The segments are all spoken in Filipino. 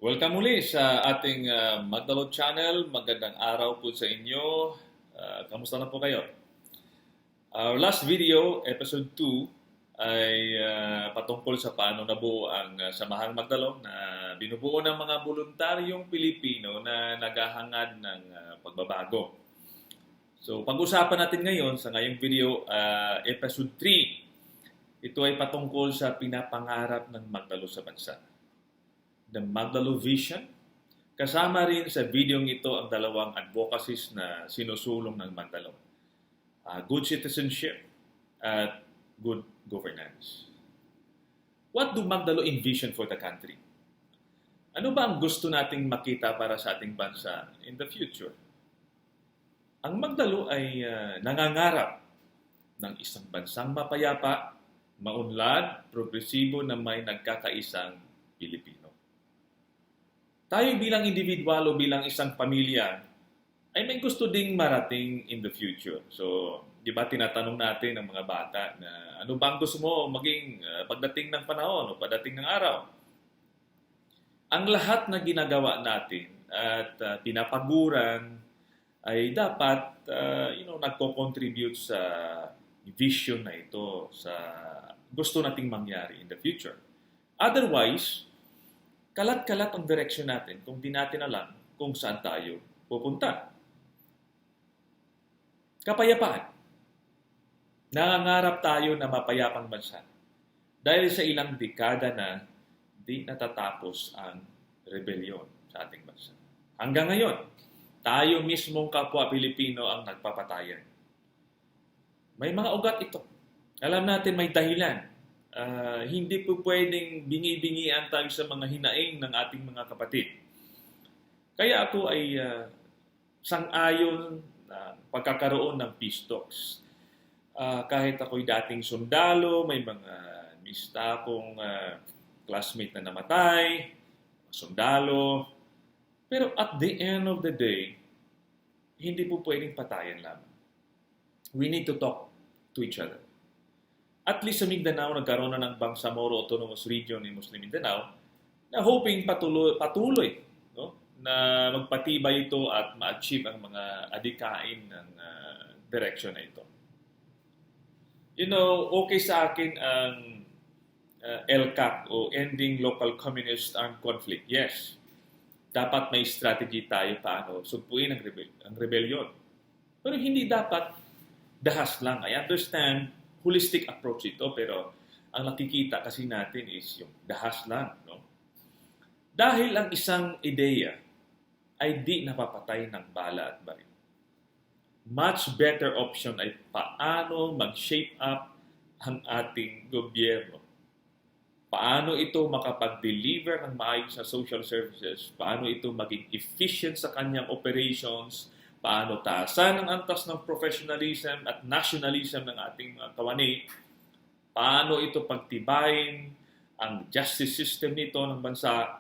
Welcome muli sa ating Magdalog Channel. Magandang araw po sa inyo. Kamusta na po kayo? Our last video, episode 2, ay patungkol sa paano nabuo ang Samahang Magdalog na binubuo ng mga voluntaryong Pilipino na naghahangad ng pagbabago. So, pag-usapan natin ngayon sa ngayong video, episode 3. Ito ay patungkol sa pinapangarap ng Magdalo sa bansa. The Magdalo Vision. Kasama rin sa video ito ang dalawang advocacies na sinusulong ng Magdalo. Good citizenship at good governance. What do Magdalo envision for the country? Ano ba ang gusto nating makita para sa ating bansa in the future? Ang Magdalo ay nangangarap ng isang bansang mapayapa, maunlad, progresibo na may nagkakaisang Pilipino. Tayo bilang individual o bilang isang pamilya ay may gusto ding marating in the future. So, di ba tinatanong natin ng mga bata na ano ba ang gusto mo maging pagdating ng panahon o pagdating ng araw? Ang lahat na ginagawa natin at pinapaguran ay dapat nagko-contribute sa vision na ito, sa gusto nating mangyari in the future. Otherwise, kalat-kalat ang direksyon natin kung di natin alam kung saan tayo pupunta. Kapayapaan. Nangangarap tayo na mapayapang bansa dahil sa ilang dekada na di natatapos ang rebelyon sa ating bansa. Hanggang ngayon, tayo mismong kapwa Pilipino ang nagpapatayan. May mga ugat ito. Alam natin may dahilan. Hindi po pwedeng bingi-bingian tayo sa mga hinaing ng ating mga kapatid. Kaya ako ay sang-ayon na pagkakaroon ng peace talks. Kahit ako'y dating sundalo, may mga mista akong classmate na namatay, sundalo. Pero at the end of the day, hindi po pwedeng patayan lamang. We need to talk to each other. At least sa Mindanao, nagkaroon na ng Bangsamoro Autonomous Region ni Muslim Mindanao na hoping patuloy no, na magpatibay ito at ma-achieve ang mga adikain ng direction na ito. Okay sa akin ang LCAC o Ending Local Communist Armed Conflict. Yes, dapat may strategy tayo paano sugpuin ang rebellion. Pero hindi dapat dahas lang. I understand holistic approach ito, pero ang nakikita kasi natin is yung dahas lang. No? Dahil ang isang ideya ay di napapatay ng bala at baril. Much better option ay paano mag-shape up ang ating gobyerno. Paano ito makapag-deliver ng maayos na social services, paano ito maging efficient sa kanyang operations, paano taasan ang antas ng professionalism at nationalism ng ating mga kawani, paano ito pagtibayin ang justice system nito ng bansa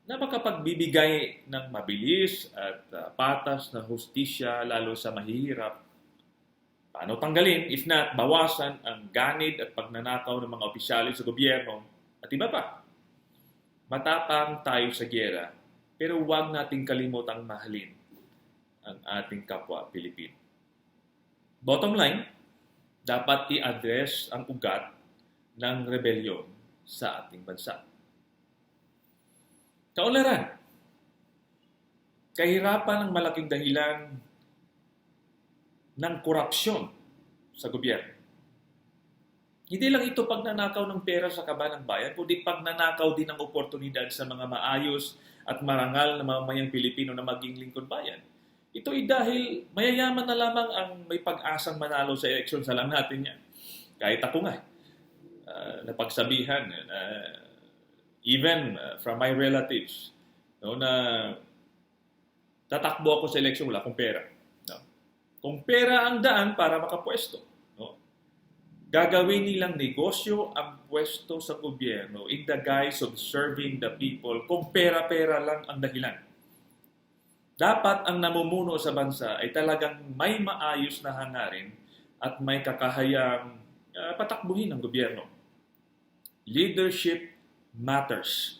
na makapagbibigay ng mabilis at patas na hustisya lalo sa mahihirap. Paano tanggalin, if not, bawasan ang ganid at pagnanakaw ng mga opisyalis sa gobyerno at iba pa. Matapang tayo sa giyera, pero huwag nating kalimutang mahalin ang ating kapwa Pilipino. Bottom line, dapat i-address ang ugat ng rebellion sa ating bansa. Kaunlaran, kahirapan ang malaking dahilan ng korupsyon sa gobyerno. Hindi lang ito pagnanakaw ng pera sa kaban ng bayan, kundi pagnanakaw din ng oportunidad sa mga maayos at marangal na mamamayang Pilipino na maging lingkod bayan. Ito ay dahil mayayaman na lamang ang may pag-asang manalo sa eleksyon. Alam natin yan. Kahit ako nga, napagsabihan, even from my relatives, na tatakbo ako sa eleksyon, wala akong pera. No? Kung pera ang daan para makapwesto, no? Gagawin nilang negosyo ang pwesto sa gobyerno in the guise of serving the people kung pera-pera lang ang dahilan. Dapat ang namumuno sa bansa ay talagang may maayos na hangarin at may kakahayang patakbuhin ng gobyerno. Leadership matters.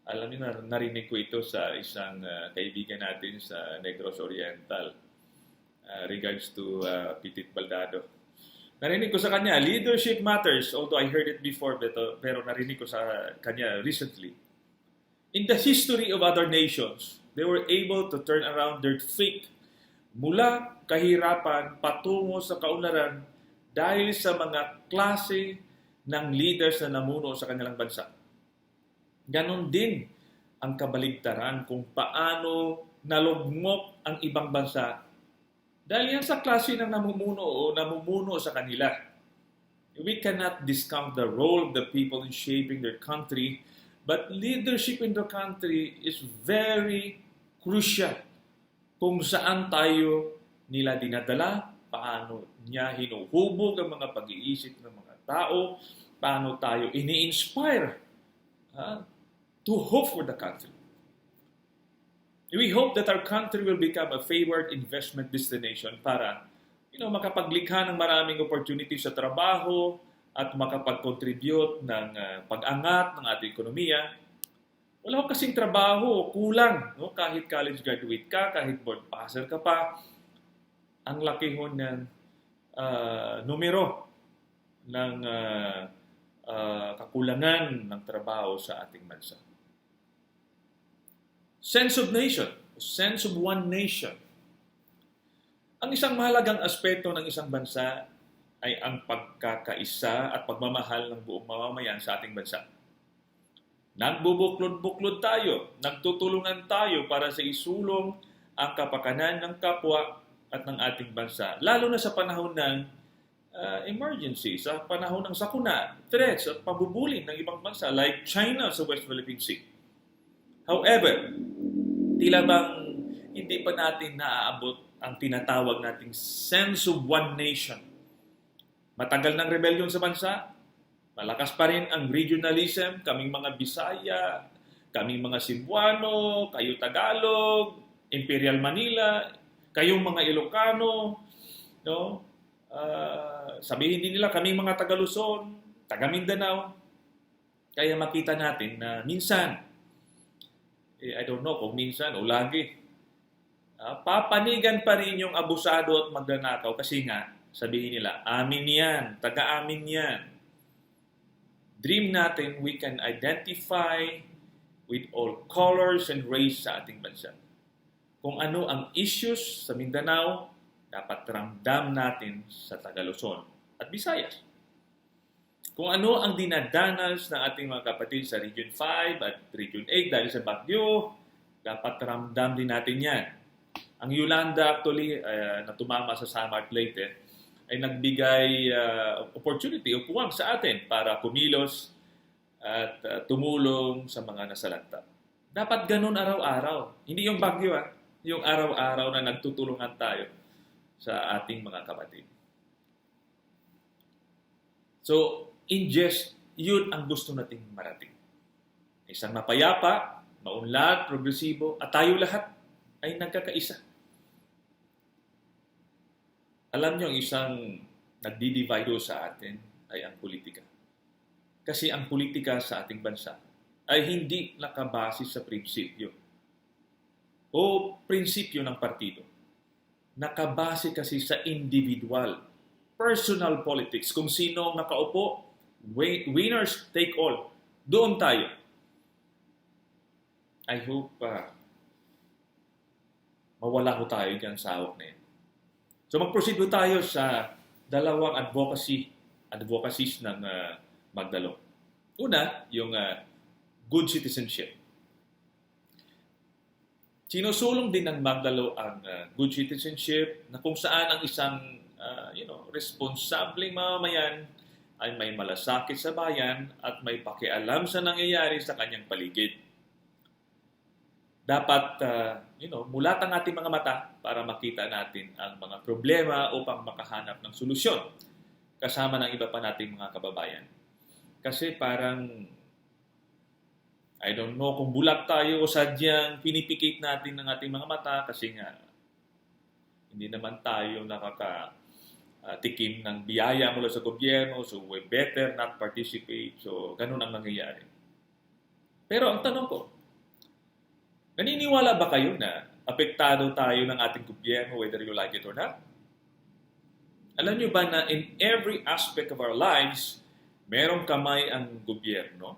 Alam niyo, narinig ko ito sa isang kaibigan natin sa Negros Oriental regards to Petit Baldado. Narinig ko sa kanya, leadership matters, although I heard it before, pero narinig ko sa kanya recently. In the history of other nations, they were able to turn around their fate mula kahirapan patungo sa kaunlaran dahil sa mga klase ng leaders na namuno sa kanilang bansa. Ganon din ang kabaligtaran kung paano nalugmok ang ibang bansa dahil yan sa klase ng namumuno o namumuno sa kanila. We cannot discount the role of the people in shaping their country, but leadership in the country is very crucial. Kung saan tayo nila dinadala, paano niya hinuhubog ang mga pag-iisip ng mga tao, paano tayo ini-inspire to hope for the country. We hope that our country will become a favored investment destination para makapaglikha ng maraming opportunities sa trabaho at makapag-contribute ng pag-angat ng ating ekonomiya. Wala ko kasing trabaho, kulang. No? Kahit college graduate ka, kahit board passer ka pa, ang laki ho ng numero ng kakulangan ng trabaho sa ating bansa. Sense of nation, sense of one nation. Ang isang mahalagang aspeto ng isang bansa ay ang pagkakaisa at pagmamahal ng buong mamamayan sa ating bansa. Nagbubuklod-buklod tayo, nagtutulungan tayo para sa isulong ang kapakanan ng kapwa at ng ating bansa, lalo na sa panahon ng emergency, sa panahon ng sakuna, threats at pabubulin ng ibang bansa like China sa West Philippine Sea. However, tila bang hindi pa natin naaabot ang tinatawag nating sense of one nation. Matagal ng rebellion sa bansa, malakas pa rin ang regionalism, kaming mga Bisaya, kaming mga Cebuano, kayo Tagalog, Imperial Manila, kayong mga Ilocano, no? Sabihin din nila kaming mga taga Luzon, taga Mindanao. Kaya makita natin na minsan, I don't know kung minsan o lagi, papanigan pa rin yung abusado at magnanakaw kasi nga, sabihin nila, amin yan, taga-amin yan. Dream natin we can identify with all colors and race sa ating bansa. Kung ano ang issues sa Mindanao, dapat ramdam natin sa taga Luzon at Visayas. Kung ano ang dinadanas ng ating mga kapatid sa Region 5 at Region 8 dahil sa Bagyo, dapat ramdam din natin yan. Ang Yolanda actually na tumama sa Samar Leyte ay nagbigay opportunity o puwang sa atin para kumilos at tumulong sa mga nasalanta. Dapat ganun araw-araw. Hindi yung Bagyo yung araw-araw na nagtutulungan tayo sa ating mga kapatid. So, yun ang gusto nating marating. Isang mapayapa, maunlad, progresibo, at tayo lahat ay nagkakaisa. Alam niyo, isang nagdi-divide sa atin ay ang politika. Kasi ang politika sa ating bansa ay hindi nakabase sa prinsipyo o prinsipyo ng partido. Nakabase kasi sa individual, personal politics. Kung sino nakaupo, winners take all. Doon tayo. I hope mawala ko tayo dyan sa hawak na yan. So mag-proceed tayo sa dalawang advocacies ng Magdalo. Una, yung good citizenship. Sinusulong din ng Magdalo ang good citizenship na kung saan ang isang responsableng mamamayan ay may malasakit sa bayan at may pakialam sa nangyayari sa kanyang paligid. Dapat, mulat ang ating mga mata para makita natin ang mga problema upang makahanap ng solusyon kasama ng iba pa nating mga kababayan. Kasi parang, I don't know kung bulag tayo o sadyang pinipikit natin ng ating mga mata kasi nga, hindi naman tayo tikim ng biyaya mula sa gobyerno, so we better not participate. So, ganun ang nangyayari. Pero ang tanong ko, Naniniwala ba kayo na apektado tayo ng ating gobyerno whether you like it or not? Alam niyo ba na in every aspect of our lives, merong kamay ang gobyerno?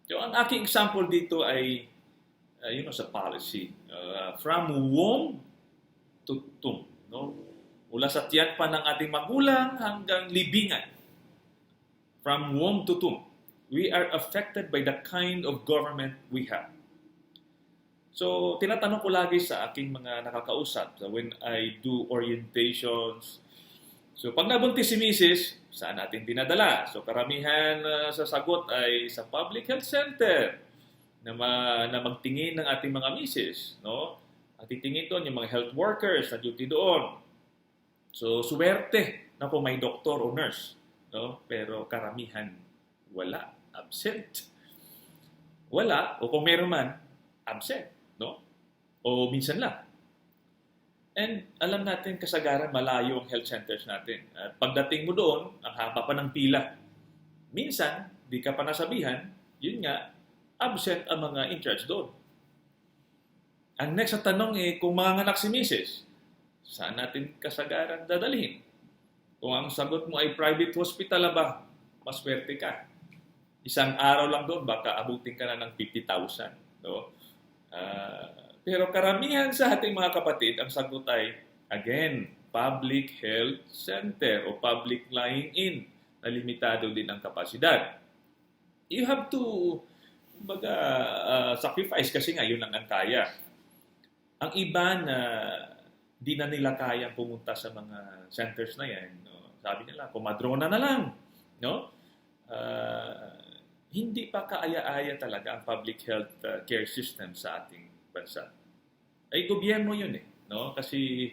So, ang aking example dito ay sa policy. From womb to tomb. No? Mula sa tiyan pa ng ating magulang hanggang libingan. From womb to tomb. We are affected by the kind of government we have. So, tinatanong ko lagi sa aking mga nakakausap when I do orientations. So, pag nabuntis si Mrs., saan natin dinadala? So, karamihan sa sagot ay sa public health center na magtingin ng ating mga Mrs. No? At titingin doon yung mga health workers na duty doon. So, suwerte na kung may doktor o nurse. No? Pero karamihan, wala. Absent. Wala. O kung meron man, absent. No? O minsan lang. And alam natin kasagaran malayo ang health centers natin. At pagdating mo doon, ang haba pa ng pila. Minsan, di ka pa nasabihan, yun nga, absent ang mga in-charge doon. Ang next na tanong kung manganganak si Mrs., saan natin kasagaran dadalhin? Kung ang sagot mo ay private hospital ba, maswerte ka. Isang araw lang doon, baka abutin ka na ng 50,000. No? Pero karamihan sa ating mga kapatid, ang sagot ay, again, public health center o public lying-in na limitado din ang kapasidad. You have to sacrifice kasi nga yun lang ang kaya. Ang iba na di na nila kaya pumunta sa mga centers na yan, no? Sabi nila, kumadrona na lang. No? Hindi pa kaaya-aya talaga ang public health care system sa ating bansa. Ay gobyerno yun no? Kasi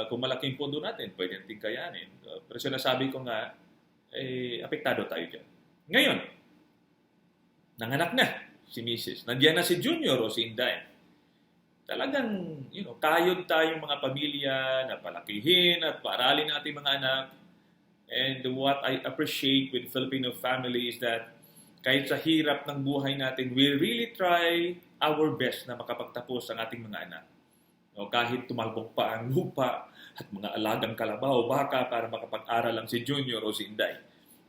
kung malaking pondo natin, pwede natin kayanin. Pero sinasabi ko nga, apektado tayo dyan. Ngayon, nanganak na si Mrs. Nandiyan na si Junior o si Inday. Talagang, kayod tayong mga pamilya na palakihin at paaralin ang ating mga anak. And what I appreciate with Filipino family is that kahit sa hirap ng buhay natin, we really try our best na makapagtapos ang ating mga anak. Kahit tumalbog pa ang lupa at mga alagang kalabaw, baka para makapag-aral lang si Junior o si Inday.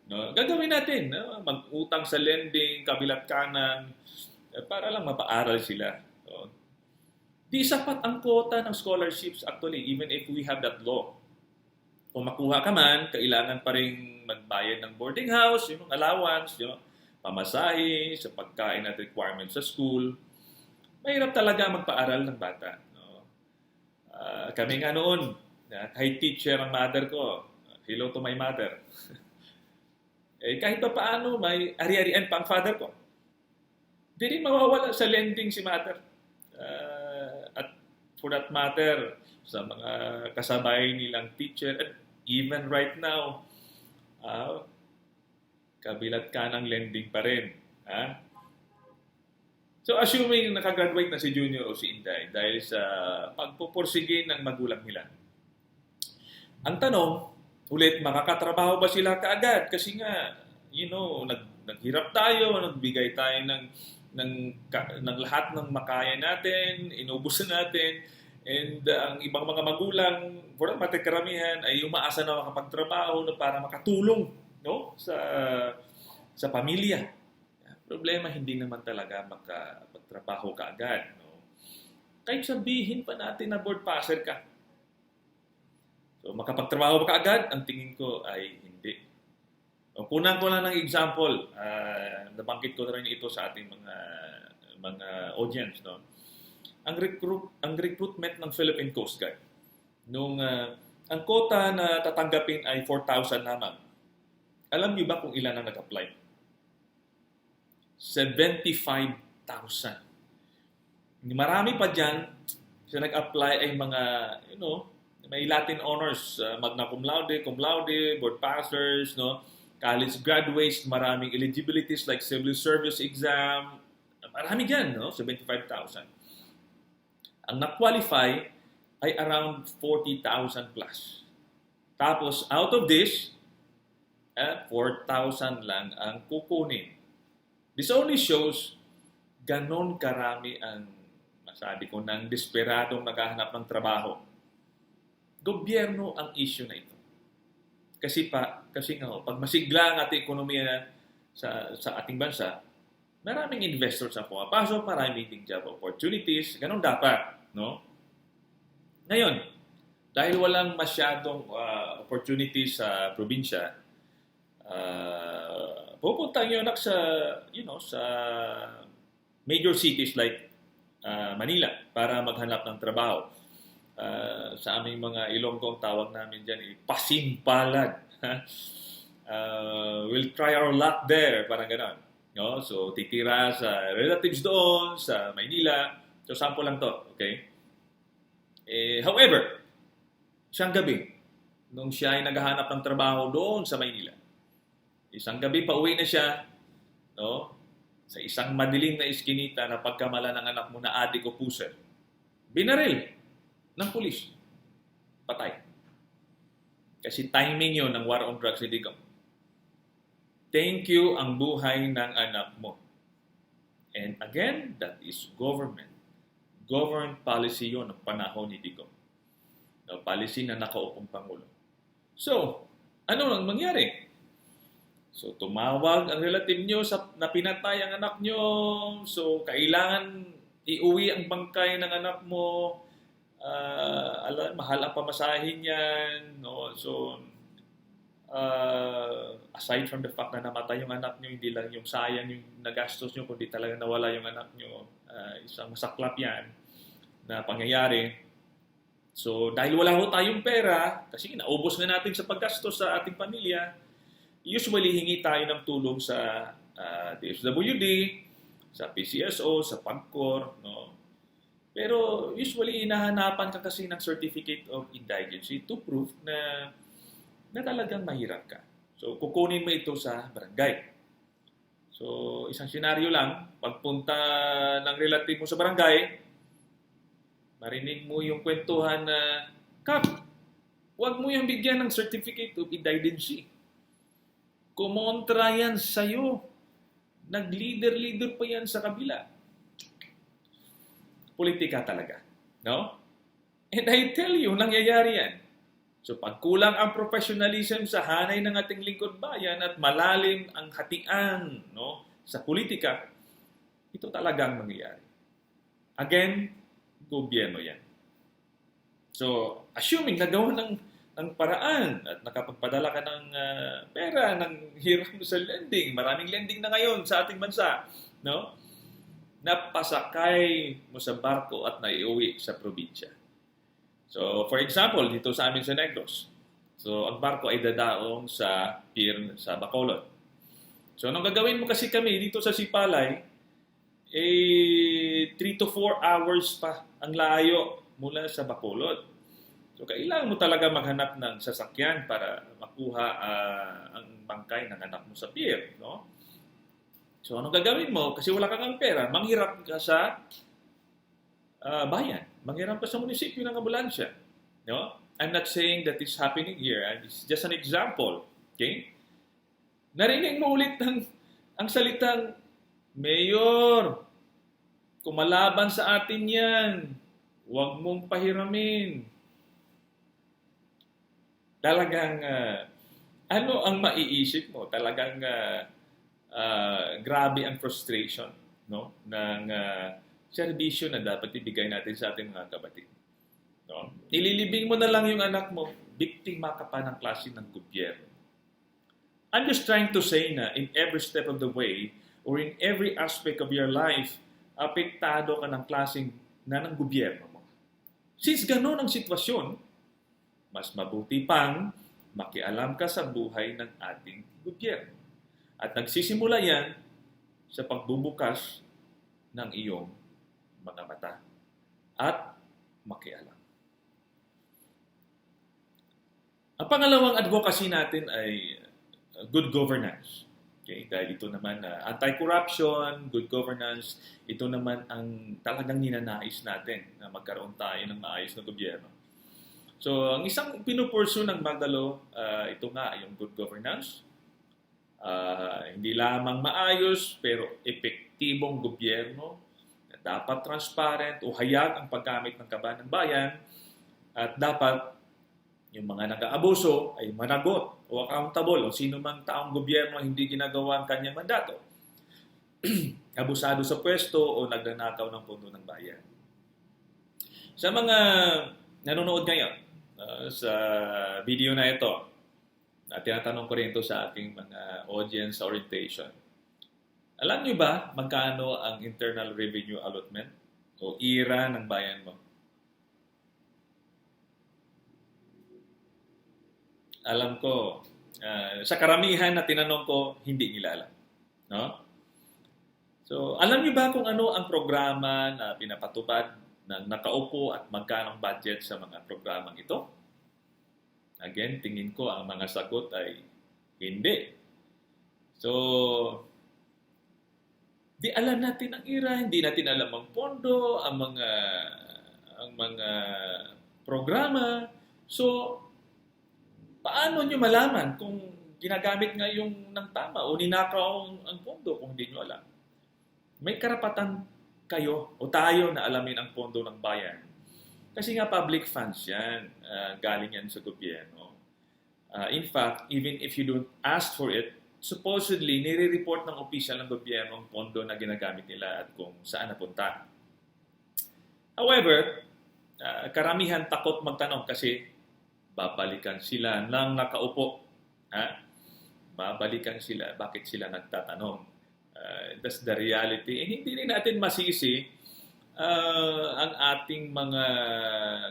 Gagawin natin, mag-utang sa lending, kabilat kanan, para lang mapaaral sila. Di sapat ang quota ng scholarships actually, even if we have that law. Kung makuha ka man, kailangan pa rin magbayad ng boarding house, yung allowance, pamasahe, sa pagkain at requirements sa school. Mahirap talaga magpaaral ng bata. Kami nga noon, kahit teacher ang mother ko, hello to my mother. Kahit pa paano, may ari-arian pa ang father ko. Di rin mawawala sa lending si mother. At for that matter, sa mga kasabay nilang teacher, at even right now, kabilat ka ng lending pa rin. So assuming nakagraduate na si Junior o si Inday dahil sa pagpupursige ng magulang nila. Ang tanong, ulit, makakatrabaho ba sila kaagad? Kasi nga, naghirap tayo, nagbigay tayo ng lahat ng makaya natin, inubos natin, and ang ibang mga magulang, for the karamihan, ay umaasa na makapagtrabaho na para makatulong sa pamilya. Problema, hindi naman talaga makapagtrabaho ka agad. Kahit sabihin pa natin na board passer ka. So, makapagtrabaho ka agad, ang tingin ko ay hindi. Kunan ko lang ng example, nabanggit ko na rin ito sa ating mga audience. Ang recruitment ng Philippine Coast Guard. Ang quota na tatanggapin ay 4,000 lamang. Alam niyo ba kung ilan ang nag-apply? 75,000. Marami pa dyan sa nag-apply ay mga, may Latin honors, magna cum laude, board passers, college graduates, maraming eligibilities like civil service exam. Marami dyan, 75,000. Ang na-qualify ay around 40,000 plus. Tapos, out of this, 4,000 lang ang kukunin. This only shows ganon karami ang, masabi ko, ng desperadong naghahanap ng trabaho. Gobyerno ang issue na ito. Kasi nga, pag masigla ang ating ekonomiya sa ating bansa, maraming investors ang pumapasok, maraming ding job opportunities, ganon dapat, no? Ngayon, dahil walang masyadong opportunities sa probinsya, pupunta ang anak sa, sa major cities like Manila para maghanap ng trabaho. Sa aming mga Ilonggong tawag namin dyan, pasimpalad. We'll try our luck there, parang gano'n. No? So, titira sa relatives doon, sa Maynila. So, sample lang to, okay? However, isang gabi, nung siya ay naghahanap ng trabaho doon sa Maynila, isang gabi pauwi na siya, no? Sa isang madilim na iskinita na pagkamala ng anak mo na adik o puser, binaril ng pulis. Patay. Kasi timing yon ng war on drugs ni Digong. Thank you ang buhay ng anak mo. And again, that is government. Government policy yon ng panahon ni Digong. No, policy na nakaupong Pangulo. So, ano ang mangyari? So, tumawag ang relative nyo na pinatay ang anak nyo. So, kailangan iuwi ang bangkay ng anak mo. Mahal ang pamasahin yan. No? So, aside from the fact na namatay yung anak nyo, hindi lang yung sayang yung nagastos nyo, kundi talaga nawala yung anak nyo. Isang masaklap yan na pangyayari. So, dahil wala ho tayong pera, kasi naubos na natin sa paggastos sa ating pamilya, usually hingi tayo ng tulong sa DSWD, sa PCSO, sa PAGCOR, no? Pero usually hinahanapan ka kasi ng Certificate of Indigency to prove na talagang mahirap ka. So, kukunin mo ito sa barangay. So, isang senaryo lang, pagpunta ng relative mo sa barangay, marinig mo yung kwentuhan na, Kap, huwag mo yung bigyan ng Certificate of Indigency. Kumontra yan sa'yo. Nag-leader-leader pa yan sa kabila. Politika talaga. No? And I tell you, nangyayari yan. So pag kulang ang professionalism sa hanay ng ating lingkod bayan at malalim ang hatian, no, sa politika, ito talagang mangyayari. Again, gobyerno yan. So, assuming nagawa ng paraan at nakapagpadala ka ng pera, ng hiram sa lending, maraming lending na ngayon sa ating bansa, no? Napasakay mo sa barko at naiuwi sa probinsya. So, for example, dito sa amin sa Negros, so ang barko ay dadaong sa pier sa Bacolod. So, anong gagawin mo kasi kami dito sa Sipalay, 3 to 4 hours pa ang layo mula sa Bacolod. So, kailangan mo talaga maghanap ng sasakyan para makuha ang bangkay ng anak mo sa pier, no? So, anong gagawin mo? Kasi wala kang pera, manghirap ka sa bayan. Manghiram ka sa munisipyo ng ambulansya. No? I'm not saying that is happening here. It's just an example. Okay? Narinig mo ulit ang salitang, Mayor, kumalaban sa atin yan. Huwag mong pahiramin. Talagang, ano ang maiisip mo? Talagang, grabe ang frustration, no, ng serbisyo na dapat ibigay natin sa ating mga kapatid. No? Ililibing mo na lang yung anak mo, biktima ka pa ng klase ng gobyerno. I'm just trying to say na in every step of the way or in every aspect of your life, apektado ka ng klaseng na ng gobyerno mo. Since gano'n ang sitwasyon, mas mabuti pang makialam ka sa buhay ng ating gobyerno. At nagsisimula yan sa pagbubukas ng iyong mga mata at makialam. Ang pangalawang advocacy natin ay good governance. Okay? Dahil ito naman anti-corruption, good governance, ito naman ang talagang ninanais natin na magkaroon tayo ng maayos na gobyerno. So, ang isang pinupursu ng Magdalo, ito nga, yung good governance. Hindi lamang maayos, pero epektibong gobyerno na dapat transparent o hayag ang paggamit ng kaban ng bayan at dapat yung mga nag-aabuso ay managot o accountable o sino mang taong gobyerno hindi ginagawa ang kanyang mandato. Abusado sa pwesto o nagnanakaw ng pondo ng bayan. Sa mga nanonood ngayon sa video na ito, tinatanong ko rin ito sa aking mga audience orientation. Alam niyo ba magkano ang Internal Revenue Allotment o IRA ng bayan mo? Alam ko, sa karamihan na tinanong ko, hindi nila alam. No? So, alam niyo ba kung ano ang programa na pinapatupad ng nakaupo at magkano ang budget sa mga programang ito? Again, tingin ko ang mga sagot ay hindi. So, di alam natin ang IRA, hindi natin alam ang pondo, ang mga programa. So, paano nyo malaman kung ginagamit nga yung ng tama o ninakaw ang pondo kung hindi nyo alam? May karapatan kayo o tayo na alamin ang pondo ng bayan. Kasi nga public funds yan, galing yan sa gobyerno. In fact, even if you don't ask for it, supposedly, nire-report ng opisyal ng gobyerno ang pondo na ginagamit nila at kung saan napunta. However, karamihan takot magtanong kasi babalikan sila ng nakaupo. Babalikan sila. Bakit sila nagtatanong? That's the reality. And hindi rin natin masisi ang ating mga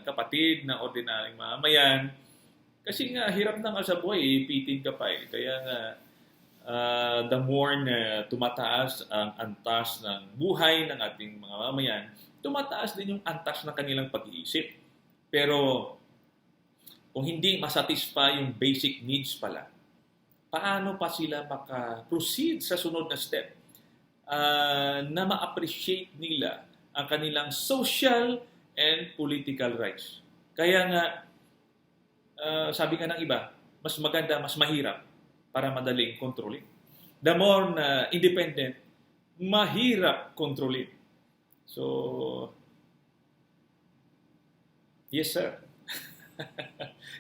kapatid na ordinaryong mamamayan. Kasi nga, hirap na nga sa buhay, ipitin ka pa eh. Kaya nga, the more na tumataas ang antas ng buhay ng ating mga mamamayan, tumataas din yung antas ng kanilang pag-iisip. Pero, kung hindi masatisfy yung basic needs pala, paano pa sila maka-proceed sa sunod na step na ma-appreciate nila ang kanilang social and political rights. Kaya nga, sabi ka ng iba, mas maganda, mas mahirap para madaling kontrolin. The more na independent, mahirap kontrolin. So, yes sir.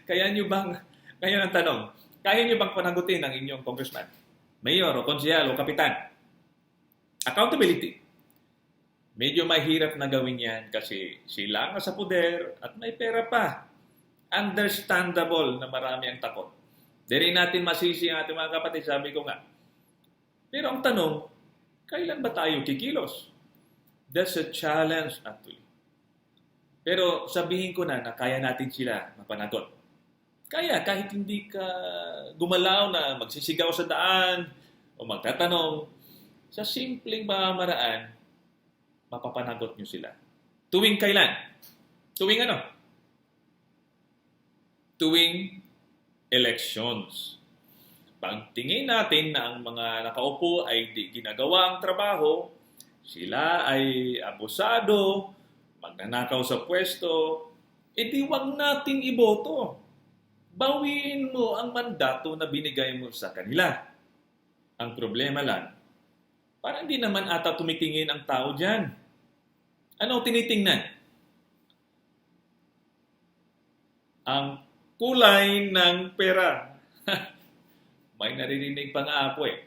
Kaya ang tanong, kaya nyo bang panagutin ang inyong congressman, mayor o konsehal o kapitan? Accountability. Medyo mahirap na gawin yan kasi sila nga sa poder at may pera pa. Understandable na marami ang takot. Di rin natin masisi ang ating mga kapatid, sabi ko nga. Pero ang tanong, kailan ba tayo kikilos? That's a challenge actually. Pero sabihin ko na kaya natin sila mapanagot. Kaya kahit hindi ka gumalaw na magsisigaw sa daan o magtatanong, sa simpleng pamamaraan, mapapanagot nyo sila. Tuwing kailan? Tuwing ano? Tuwing elections. Pagtingin natin na ang mga nakaupo ay di ginagawa ang trabaho, sila ay abusado, magnanakaw sa pwesto, edi wag nating iboto. Bawiin mo ang mandato na binigay mo sa kanila. Ang problema lang, parang hindi naman ata tumitingin ang tao dyan. Ano tinitingnan? Ang kulay ng pera. May naririnig pa nga ako eh.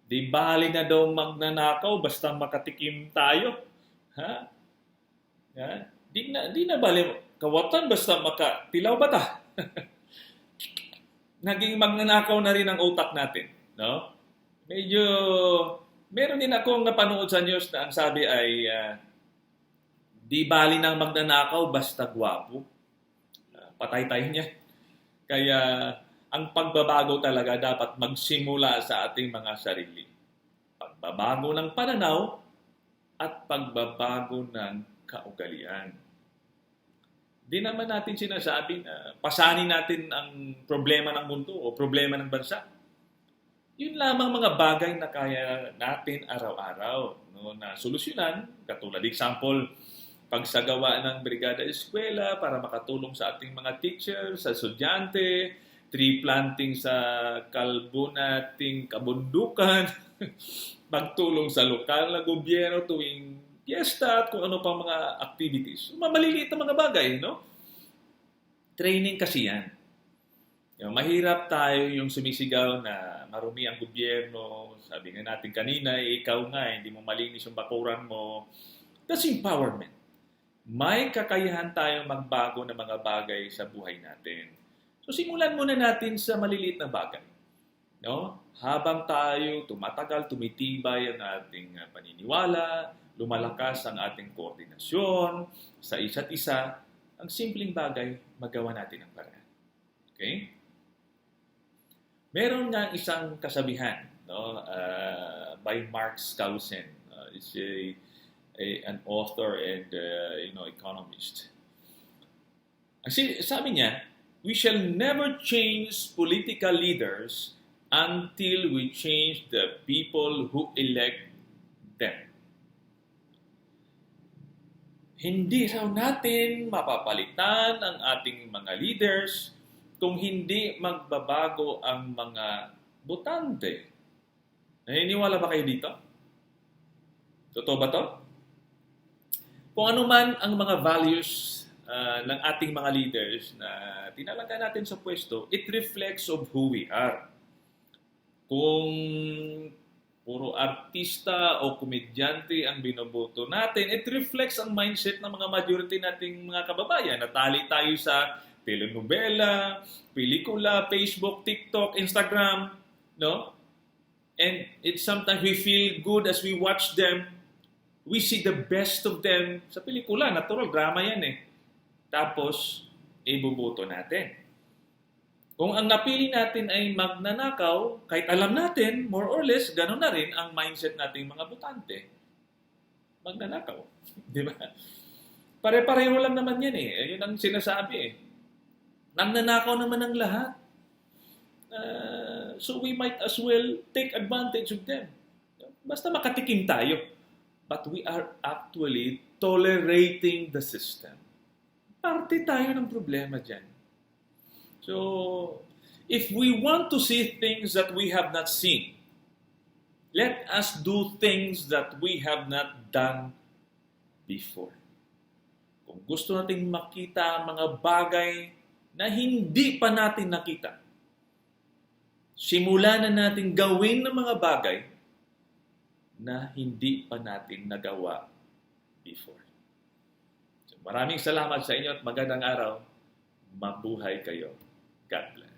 Di bali na daw magnanakaw basta makatikim tayo. Ha? Di na bali kawatan basta makatilaw ba ta? Naging magnanakaw na rin ang utak natin. No? Medyo meron din akong napanood sa news na ang sabi ay di bali nang magnanakaw basta gwapo. Patay tayo niya. Kaya ang pagbabago talaga dapat magsimula sa ating mga sarili. Pagbabago ng pananaw at pagbabago ng kaugalian. Di naman natin sinasabi na pasanin natin ang problema ng mundo o problema ng bansa. Yun lamang mga bagay na kaya natin araw-araw na solusyonan. Katulad example, pagsagawa ng brigada eskwela para makatulong sa ating mga teachers, sa estudyante, tree planting sa kalbo nating kabundukan. Pagtulong sa lokal na gobyerno tuwing piyesta at kung ano pang mga activities. Maliliit na mga bagay, no? Training kasi yan. Mahirap tayo yung sumisigaw na marumi ang gobyerno. Sabi nga natin kanina, ikaw nga, hindi mo malinis yung bakuran mo. That's empowerment. May kakayahan tayong magbago ng mga bagay sa buhay natin. So simulan muna natin sa maliliit na bagay. No? Habang tayo tumatagal, tumitibay ang ating paniniwala, lumalakas ang ating koordinasyon sa isa't isa, ang simpleng bagay, magawa natin ang paraan. Okay? Meron nga isang kasabihan, no? By Mark Skousen. It's an author and economist. Sabi niya, we shall never change political leaders until we change the people who elect them. Hindi raw natin mapapalitan ang ating mga leaders kung hindi magbabago ang mga botante. Naniniwala ba kayo dito? Totoo ba to? Kung ano man ang mga values ng ating mga leaders na tinalaga natin sa pwesto, it reflects of who we are. Kung puro artista o komedyante ang binoboto natin, it reflects ang mindset ng mga majority nating mga kababayan. Natali tayo sa telenovela, pelikula, Facebook, TikTok, Instagram, no? And sometimes we feel good as we watch them. We see the best of them sa pelikula. Natural, drama yan eh. Tapos, iboboto natin. Kung ang napili natin ay magnanakaw, kahit alam natin, more or less, gano'n na rin ang mindset nating mga botante. Magnanakaw. Di ba? Pare-pareho lang naman yan eh. Yun ang sinasabi eh. Nagnanakaw naman ang lahat. So we might as well take advantage of them. Basta makatikim tayo. But we are actually tolerating the system. Parte tayo ng problema dyan. So, if we want to see things that we have not seen, let us do things that we have not done before. Kung gusto nating makita ang mga bagay na hindi pa natin nakita, simulan na natin gawin ng mga bagay na hindi pa natin nagawa before. So, maraming salamat sa inyo at magandang araw. Mabuhay kayo. God bless.